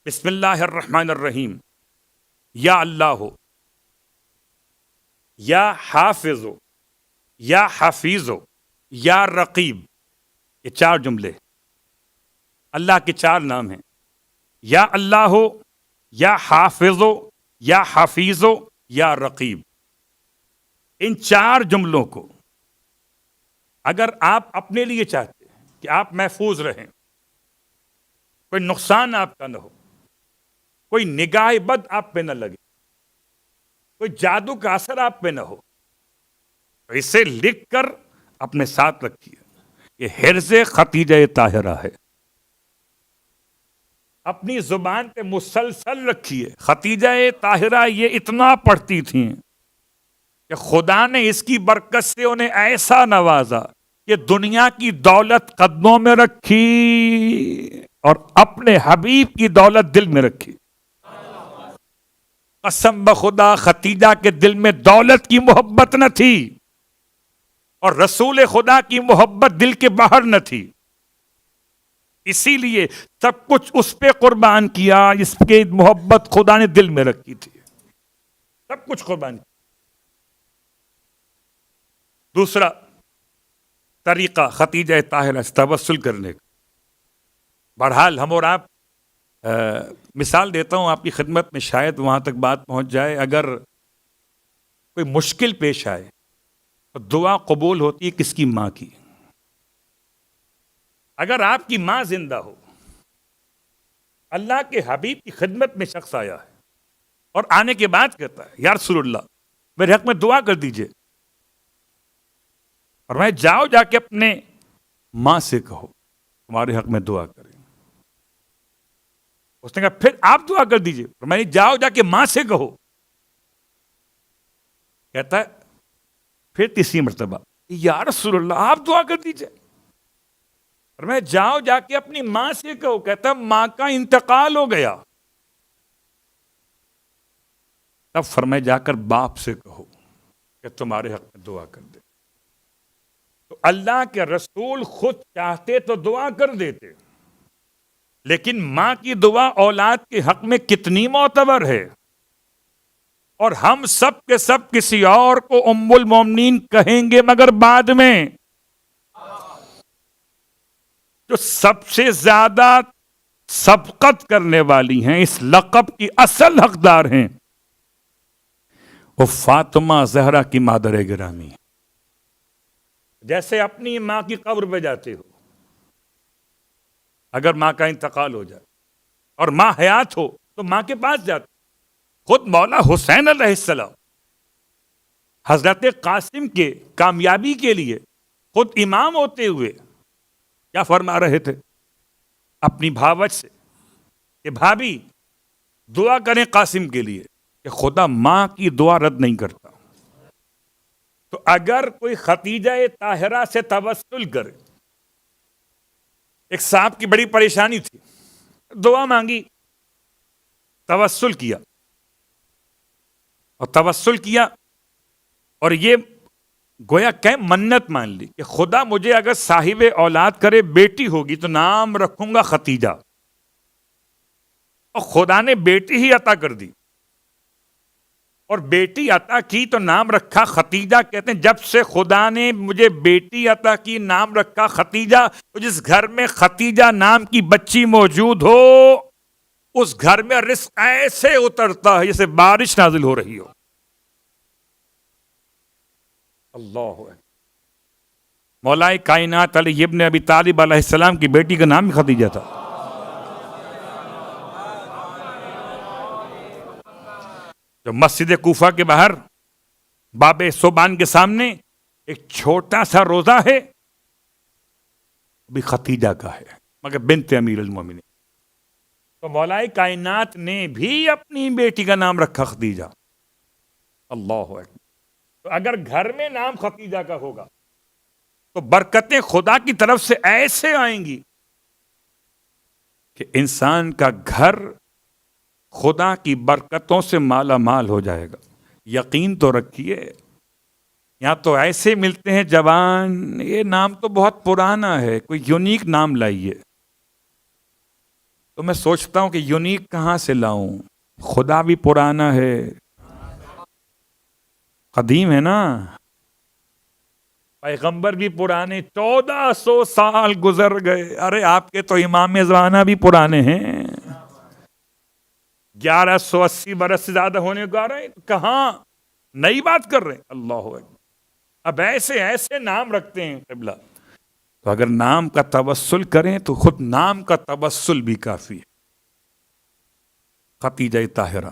بسم اللہ الرحمن الرحیم. یا اللہ ہو، یا حافظ ہو، یا حفیظ ہو، یا رقیب. یہ چار جملے اللہ کے چار نام ہیں. یا اللہ ہو، یا حافظ ہو، یا حفیظ ہو، یا رقیب. ان چار جملوں کو اگر آپ اپنے لیے چاہتے ہیں کہ آپ محفوظ رہیں، کوئی نقصان آپ کا نہ ہو، کوئی نگاہ بد آپ پہ نہ لگے، کوئی جادو کا اثر آپ پہ نہ ہو، تو اسے لکھ کر اپنے ساتھ رکھیے. یہ حرز ختیجہ طاہرہ ہے. اپنی زبان پہ مسلسل رکھیے. ختیجہ طاہرہ یہ اتنا پڑھتی تھیں کہ خدا نے اس کی برکت سے انہیں ایسا نوازا کہ دنیا کی دولت قدموں میں رکھی اور اپنے حبیب کی دولت دل میں رکھی. قسم بخدا ختیجہ کے دل میں دولت کی محبت نہ تھی اور رسول خدا کی محبت دل کے باہر نہ تھی. اسی لیے سب کچھ اس پہ قربان کیا جس کی محبت خدا نے دل میں رکھی تھی. سب کچھ قربان کیا. دوسرا طریقہ ختیجہ طاہرہ سے توسل کرنے کا. بہرحال ہم اور آپ مثال دیتا ہوں آپ کی خدمت میں، شاید وہاں تک بات پہنچ جائے. اگر کوئی مشکل پیش آئے تو دعا قبول ہوتی ہے کس کی؟ ماں کی. اگر آپ کی ماں زندہ ہو، اللہ کے حبیب کی خدمت میں شخص آیا ہے اور آنے کے بعد کہتا ہے یا رسول اللہ میرے حق میں دعا کر دیجئے، اور میں جاؤ جا کے اپنے ماں سے کہو تمہارے حق میں دعا کریں. اس نے کہا پھر آپ دعا کر دیجئے، اور میں جاؤ جا کے ماں سے کہو. کہتا ہے پھر تیسری مرتبہ یا رسول اللہ آپ دعا کر دیجئے، اور میں جاؤ جا کے اپنی ماں سے کہو. کہتا ہے ماں کا انتقال ہو گیا. تب فرمائے جا کر باپ سے کہو کہ تمہارے حق میں دعا کر دے. تو اللہ کے رسول خود چاہتے تو دعا کر دیتے، لیکن ماں کی دعا اولاد کے حق میں کتنی معتبر ہے. اور ہم سب کے سب کسی اور کو ام المومنین کہیں گے مگر بعد میں. جو سب سے زیادہ سبقت کرنے والی ہیں، اس لقب کی اصل حقدار ہیں، وہ فاطمہ زہرا کی مادر گرامی. جیسے اپنی ماں کی قبر پہ جاتے ہو، اگر ماں کا انتقال ہو جائے اور ماں حیات ہو تو ماں کے پاس جاتے. خود مولا حسین علیہ السلام حضرت قاسم کے کامیابی کے لیے خود امام ہوتے ہوئے کیا فرما رہے تھے اپنی بھاوج سے کہ بھابھی دعا کریں قاسم کے لیے کہ خدا ماں کی دعا رد نہیں کرتا. تو اگر کوئی ختیجہ طاہرہ سے توسل کرے، ایک صاحب کی بڑی پریشانی تھی، دعا مانگی، توسل کیا اور توسل کیا اور یہ گویا کہ منت مان لی کہ خدا مجھے اگر صاحب اولاد کرے، بیٹی ہوگی تو نام رکھوں گا ختیجہ. اور خدا نے بیٹی ہی عطا کر دی اور بیٹی عطا کی تو نام رکھا ختیجہ. کہتے ہیں جب سے خدا نے مجھے بیٹی عطا کی نام رکھا ختیجہ. تو جس گھر میں ختیجہ نام کی بچی موجود ہو اس گھر میں رزق ایسے اترتا ہے جیسے بارش نازل ہو رہی ہو. اللہ مولا کائنات علی ابن ابی طالب علیہ السلام کی بیٹی کا نام ختیجہ تھا. جو مسجد کوفہ کے باہر باب صوبان کے سامنے ایک چھوٹا سا روزہ ہے، بھی ختیجہ کا ہے مگر بنت امیر المومنین. تو مولا کائنات نے بھی اپنی بیٹی کا نام رکھا ختیجہ. اللہ اکبر. تو اگر گھر میں نام ختیجہ کا ہوگا تو برکتیں خدا کی طرف سے ایسے آئیں گی کہ انسان کا گھر خدا کی برکتوں سے مالا مال ہو جائے گا. یقین تو رکھیے. یہاں تو ایسے ملتے ہیں جوان، یہ نام تو بہت پرانا ہے، کوئی یونیک نام لائیے. تو میں سوچتا ہوں کہ یونیک کہاں سے لاؤں؟ خدا بھی پرانا ہے، قدیم ہے نا، پیغمبر بھی پرانے، 1400 سال گزر گئے. ارے آپ کے تو امام زمانہ بھی پرانے ہیں، 1180 برس سے زیادہ ہونے کو آ رہے ہیں. کہاں نئی بات کر رہے ہیں؟ اللہ اکبر. اب ایسے ایسے نام رکھتے ہیں قبلہ. تو اگر نام کا توسل کریں تو خود نام کا توسل بھی کافی ہے. خدیجہ طاہرہ